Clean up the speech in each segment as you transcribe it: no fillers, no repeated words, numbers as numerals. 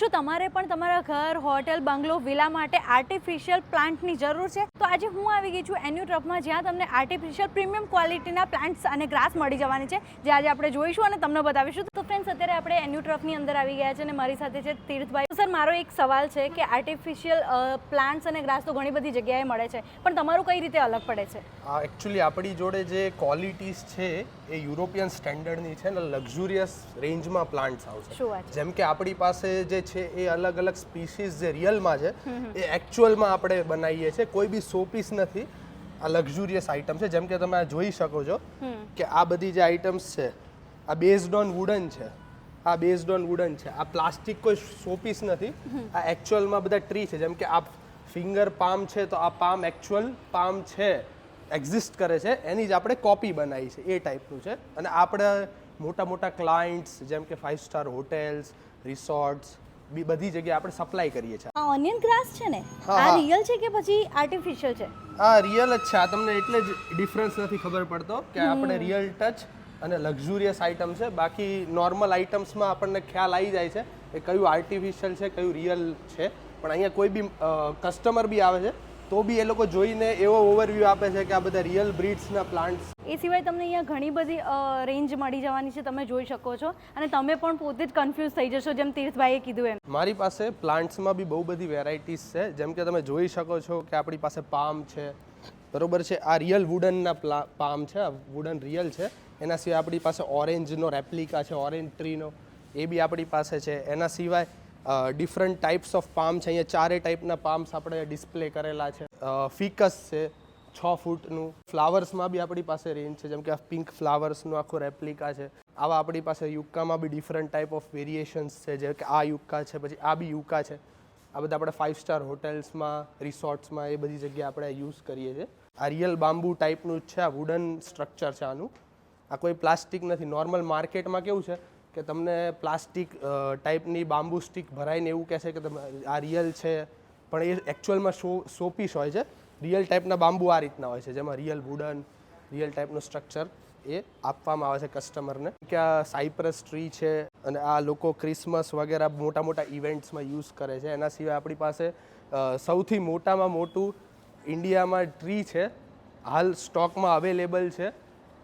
શું તમારે પણ તમારા ઘર, હોટેલ, બંગલો, વિલા માટે આર્ટિફિશિયલ પ્લાન્ટની જરૂર છે? તો આજે હું આવી ગઈ છું એન્યુટ્રફમાં, જ્યાં તમને આર્ટિફિશિયલ પ્રીમિયમ ક્વોલિટીના પ્લાન્ટ્સ અને ગ્રાસ મળી જવાની છે, જે આજે આપણે જોઈશું અને તમને બતાવીશું. તો ફ્રેન્ડ્સ, અત્યારે આપણે એન્યુટ્રફની અંદર આવી ગયા છે અને મારી સાથે છે તીર્થભાઈ. સર, મારો એક સવાલ છે કે આર્ટિફિશિયલ પ્લાન્ટ્સ અને ગ્રાસ તો ઘણી બધી જગ્યાએ મળે છે, પણ તમારું કઈ રીતે અલગ પડે છે? એકચ્યુઅલી આપણી જોડે જે ક્વોલિટીઝ છે એ યુરોપિયન સ્ટેન્ડર્ડની છે ને લક્ઝુરિયસ રેન્જમાં પ્લાન્ટ્સ આવશે. શું વાત છે? જેમ કે આપણી પાસે જે છે એ અલગ અલગ સ્પીસીઝ જે રિયલમાં છે એ એકચ્યુઅલમાં આપણે બનાવીએ છીએ. કોઈ બી સો પીસ નથી, આ લક્ઝુરિયસ આઇટમ છે. જેમ કે તમે આ જોઈ શકો છો કે આ બધી જે આઇટમ્સ છે આ બેઝડ ઓન વુડન છે. આ બેઝડ ઓન વુડન છે. આ પ્લાસ્ટિક કોઈ સો પીસ નથી, આ એકચ્યુઅલમાં બધા ટ્રી છે. જેમ કે આ ફિંગર પામ છે તો આ પામ એકચ્યુઅલ પામ છે, એક્ઝિસ્ટ કરે છે, એની જ આપણે કોપી બનાવી છે, એ ટાઈપનું છે. અને આપણે મોટા મોટા ક્લાયન્ટ્સ જેમ કે 5 સ્ટાર હોટેલ્સ, રિસોર્ટ્સ બધી જગ્યાએ આપણે સપ્લાય કરીએ છીએ. આ ઓનિયન ગ્રાસ છે ને, આ રિયલ છે કે પછી આર્ટિફિશિયલ છે? આ રિયલ જ છે. આ તમને એટલે જ ડિફરન્સ નથી ખબર પડતો કે આપણે રિયલ ટચ અને લક્ઝુરિયસ આઇટમ છે. બાકી નોર્મલ આઇટમ્સમાં આપણને ખ્યાલ આવી જાય છે કે કયું આર્ટિફિશિયલ છે, કયું રિયલ છે. પણ અહીંયા કોઈ બી કસ્ટમર બી આવે છે તો બી એ લોકો જોઈને એવો ઓવરવ્યૂ આપે છે કે આ બધા રિયલ બ્રીડ્સના પ્લાન્ટ્સ. એ સિવાય તમને અહીંયા ઘણી બધી રેન્જ મળી જવાની છે, તમે જોઈ શકો છો. અને તમે પણ પોતે જ કન્ફ્યુઝ થઈ જશો, જેમ તીર્થભાઈએ કીધું એમ. મારી પાસે પ્લાન્ટ્સમાં બી બહુ બધી વેરાયટીઝ છે. જેમ કે તમે જોઈ શકો છો કે આપણી પાસે પામ છે, બરોબર છે. આ રિયલ વુડનના પામ છે, આ વુડન રિયલ છે. એના સિવાય આપણી પાસે ઓરેન્જનો રેપ્લિકા છે, ઓરેન્જ ટ્રીનો, એ બી આપણી પાસે છે. એના સિવાય ડિફરન્ટ ટાઈપ્સ ઓફ પામ છે. અહીંયા 4 ટાઈપના પામ્સ આપણે ડિસ્પ્લે કરેલા છે. ફિકસ છે 6 ફૂટનું. ફ્લાવર્સમાં બી આપણી પાસે રેન્જ છે. જેમ કે આ પિંક ફ્લાવર્સનું આખું રેપ્લિકા છે. આવા આપણી પાસે યુક્કામાં બી ડિફરન્ટ ટાઈપ ઓફ વેરિએશન્સ છે. જેમ કે આ યુક્કા છે, પછી આ બી યુક્કા છે. આ બધા આપણે 5 સ્ટાર હોટેલ્સમાં, રિસોર્ટ્સમાં એ બધી જગ્યાએ આપણે યુઝ કરીએ છીએ. આ રિયલ બામ્બુ ટાઈપનું જ છે. આ વુડન સ્ટ્રક્ચર છે આનું. આ કોઈ પ્લાસ્ટિક નથી. નોર્મલ માર્કેટમાં કેવું છે કે તમને પ્લાસ્ટિક ટાઈપની બામ્બુ સ્ટિક ભરાઈને એવું કહેશે કે તમે આ રિયલ છે, પણ એ એકચ્યુઅલમાં સો પીસ હોય છે. રિયલ ટાઈપના બામ્બુ આ રીતના હોય છે, જેમાં રિયલ વુડન, રિયલ ટાઈપનું સ્ટ્રક્ચર એ આપવામાં આવે છે કસ્ટમરને. કે આ સાયપ્રસ ટ્રી છે અને આ લોકો ક્રિસમસ વગેરે મોટા મોટા ઇવેન્ટ્સમાં યુઝ કરે છે. એના સિવાય આપણી પાસે સૌથી મોટામાં મોટું ઇન્ડિયામાં ટ્રી છે, હાલ સ્ટોકમાં અવેલેબલ છે.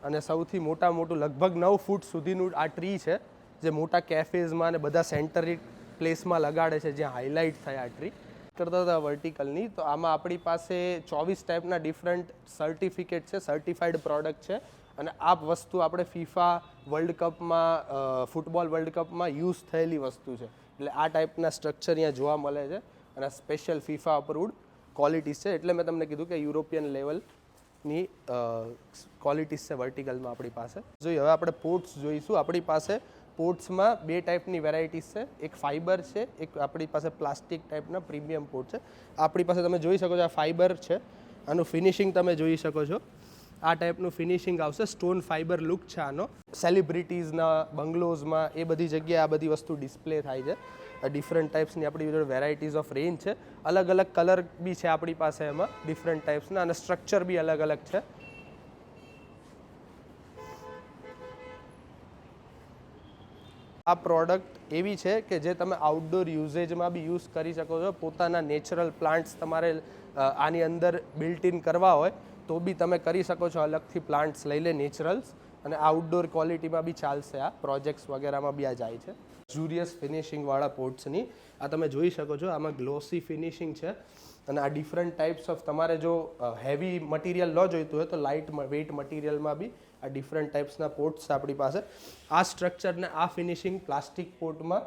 અને સૌથી મોટું લગભગ 9 ફૂટ સુધીનું આ ટ્રી છે, જે મોટા કેફેઝમાં અને બધા સેન્ટરી પ્લેસમાં લગાડે છે, જ્યાં હાઇલાઇટ થાય આ ટ્રી. કરતા હતા વર્ટિકલની, તો આમાં આપણી પાસે 24 ટાઈપના ડિફરન્ટ સર્ટિફિકેટ છે, સર્ટિફાઈડ પ્રોડક્ટ છે. અને આ વસ્તુ આપણે ફીફા વર્લ્ડ કપમાં, ફૂટબોલ વર્લ્ડ કપમાં યુઝ થયેલી વસ્તુ છે. એટલે આ ટાઈપના સ્ટ્રક્ચર અહીંયા જોવા મળે છે અને સ્પેશિયલ ફીફા અપ્રુવડ ક્વોલિટીઝ છે. એટલે મેં તમને કીધું કે યુરોપિયન લેવલની ક્વોલિટીઝ છે વર્ટિકલમાં આપણી પાસે. જોઈએ હવે આપણે પોટ્સ જોઈશું. આપણી પાસે પોટ્સમાં 2 ટાઈપની વેરાયટીઝ છે. એક ફાઇબર છે, એક આપણી પાસે પ્લાસ્ટિક ટાઈપના પ્રીમિયમ પોટ છે. આપણી પાસે તમે જોઈ શકો છો આ ફાઇબર છે. આનું ફિનિશિંગ તમે જોઈ શકો છો. આ ટાઈપનું ફિનિશિંગ આવશે. સ્ટોન ફાઇબર લુક છે આનો. સેલિબ્રિટીઝના બંગલોઝમાં એ બધી જગ્યાએ આ બધી વસ્તુ ડિસ્પ્લે થાય છે. ડિફરન્ટ ટાઈપ્સની આપણી જોડે વેરાયટીઝ ઓફ રેન્જ છે. અલગ અલગ કલર બી છે આપણી પાસે એમાં ડિફરન્ટ ટાઈપ્સના, અને સ્ટ્રક્ચર બી અલગ અલગ છે. આ પ્રોડક્ટ એવી છે કે જે તમે આઉટડોર યુઝેજમાં બી યુઝ કરી શકો છો. પોતાના નેચરલ પ્લાન્ટ્સ તમારે આની અંદર બિલ્ટ ઇન કરવા હોય તો બી તમે કરી શકો છો. અલગથી પ્લાન્ટ્સ લઈ લે નેચરલ્સ, અને આઉટડોર ક્વોલિટીમાં બી ચાલશે. આ પ્રોજેક્ટ્સ વગેરેમાં બી આ જાય છે. લક્ઝુરિયસ ફિનિશિંગવાળા પોટ્સની આ તમે જોઈ શકો છો. આમાં ગ્લોસી ફિનિશિંગ છે. અને આ ડિફરન્ટ ટાઈપ્સ ઓફ, તમારે જો હેવી મટીરિયલ ન જોઈતું હોય તો લાઇટ વેઇટ મટીરિયલમાં બી આ ડિફરન્ટ ટાઈપ્સના પોટ્સ આપણી પાસે. આ સ્ટ્રક્ચરને આ ફિનિશિંગ પ્લાસ્ટિક પોટમાં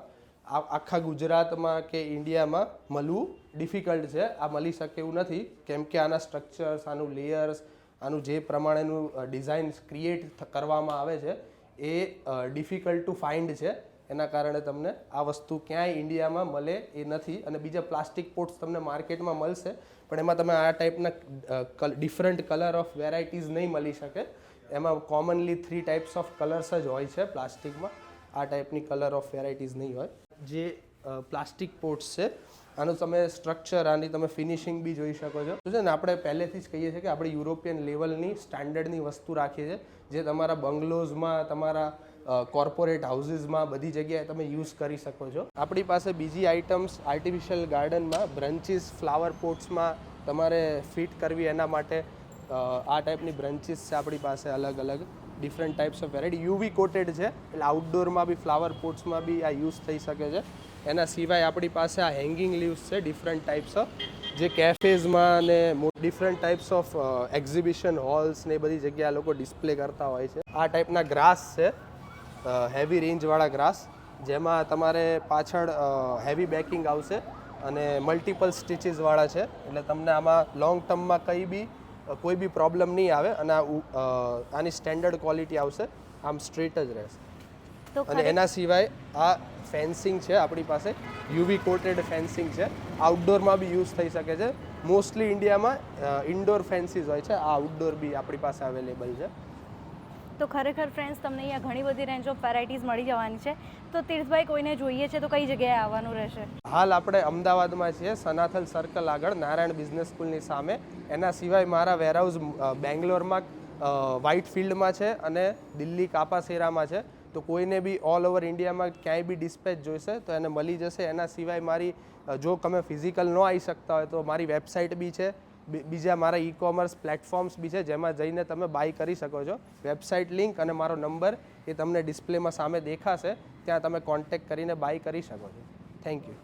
આખા ગુજરાતમાં કે ઇન્ડિયામાં મળવું ડિફિકલ્ટ છે. આ મળી શકે એવું નથી, કેમ કે આના સ્ટ્રક્ચર્સ, આનું લેયર્સ, આનું જે પ્રમાણેનું ડિઝાઇન ક્રિએટ કરવામાં આવે છે એ ડિફિકલ્ટ ટુ ફાઇન્ડ છે. એના કારણે તમને આ વસ્તુ ક્યાંય ઇન્ડિયામાં મળે એ નથી. અને બીજા પ્લાસ્ટિક પોટ્સ તમને માર્કેટમાં મળશે, પણ એમાં તમે આ ટાઈપના ડિફરન્ટ કલર ઓફ વેરાયટીઝ નહીં મળી શકે. એમાં કોમનલી 3 ટાઈપ્સ ઓફ કલર્સ જ હોય છે પ્લાસ્ટિકમાં. આ ટાઈપની કલર ઓફ વેરાયટીઝ નહીં હોય. જે પ્લાસ્ટિક પોટ્સ છે આનું તમે સ્ટ્રક્ચર, આની તમે ફિનિશિંગ બી જોઈ શકો છો. તો છે ને, આપણે પહેલેથી જ કહીએ છીએ કે આપણે યુરોપિયન લેવલની સ્ટાન્ડર્ડની વસ્તુ રાખીએ છીએ, જે તમારા બંગલોઝમાં, તમારા કોર્પોરેટ હાઉસીસમાં બધી જગ્યાએ તમે યુઝ કરી શકો છો. આપણી પાસે બીજી આઇટમ્સ આર્ટિફિશિયલ ગાર્ડનમાં બ્રન્ચીસ ફ્લાવર પોટ્સમાં તમારે ફિટ કરવી એના માટે આ ટાઈપની બ્રન્ચીસ છે આપણી પાસે અલગ અલગ different types of variety. UV coated છે એટલે આઉટડોરમાં બી ફ્લાવર પોટ્સમાં બી આ યુઝ થઈ શકે છે. એના સિવાય આપણી પાસે આ હેંગિંગ લીવ્સ છે ડિફરન્ટ ટાઈપ્સ ઓફ, જે કેફેઝમાં ને different types of exhibition holes ને એ બધી જગ્યાએ લોકો ડિસ્પ્લે કરતા હોય છે. આ ટાઈપના ગ્રાસ છે, હેવી રેન્જવાળા ગ્રાસ, જેમાં તમારે પાછળ હેવી બેકિંગ આવશે અને મલ્ટિપલ સ્ટિચીસવાળા છે, એટલે તમને આમાં લોંગ ટર્મમાં કોઈ બી પ્રોબ્લેમ નહીં આવે અને આની સ્ટેન્ડર્ડ ક્વોલિટી આવશે, આમ સ્ટ્રેટ જ રહેશે. તો અને એના સિવાય આ ફેન્સિંગ છે આપણી પાસે, યુવી કોટેડ ફેન્સિંગ છે, આઉટડોરમાં બી યુઝ થઈ શકે છે. મોસ્ટલી ઇન્ડિયામાં ઇન્ડોર ફેન્સીસ હોય છે, આ આઉટડોર બી આપણી પાસે અવેલેબલ છે. તો ખરેખર ફ્રેન્ડ્સ તમને અહીંયા ઘણી બધી રેન્જ ઓફ વેરાયટીઝ મળી જવાની છે. તો તીર્થભાઈ કોઈને જોઈએ છે તો કઈ જગ્યાએ આવવાનું રહેશે? હાલ આપણે અમદાવાદમાં છીએ, સનાથલ સર્કલ આગળ, નારાયણ બિઝનેસ સ્કૂલની સામે. એના સિવાય મારા વેરહાઉસ બેંગ્લોરમાં વ્હાઇટ ફિલ્ડમાં છે અને દિલ્હી કાપાસેરામાં છે. તો કોઈને બી ઓલ ઓવર ઇન્ડિયામાં ક્યાંય બી ડિસ્પેચ જોઈશે તો એને મળી જશે. એના સિવાય મારી જો તમે ફિઝિકલ ન આવી શકતા હોય તો મારી વેબસાઇટ બી છે, બીજા મારા ઈ કોમર્સ પ્લેટફોર્મ્સ બી છે જેમાં જઈને તમે બાય કરી શકો છો. વેબસાઇટ લિંક અને મારો નંબર એ તમને ડિસ્પ્લેમાં સામે દેખાશે, ત્યાં તમે કોન્ટેક્ટ કરીને બાય કરી શકો છો. Thank you.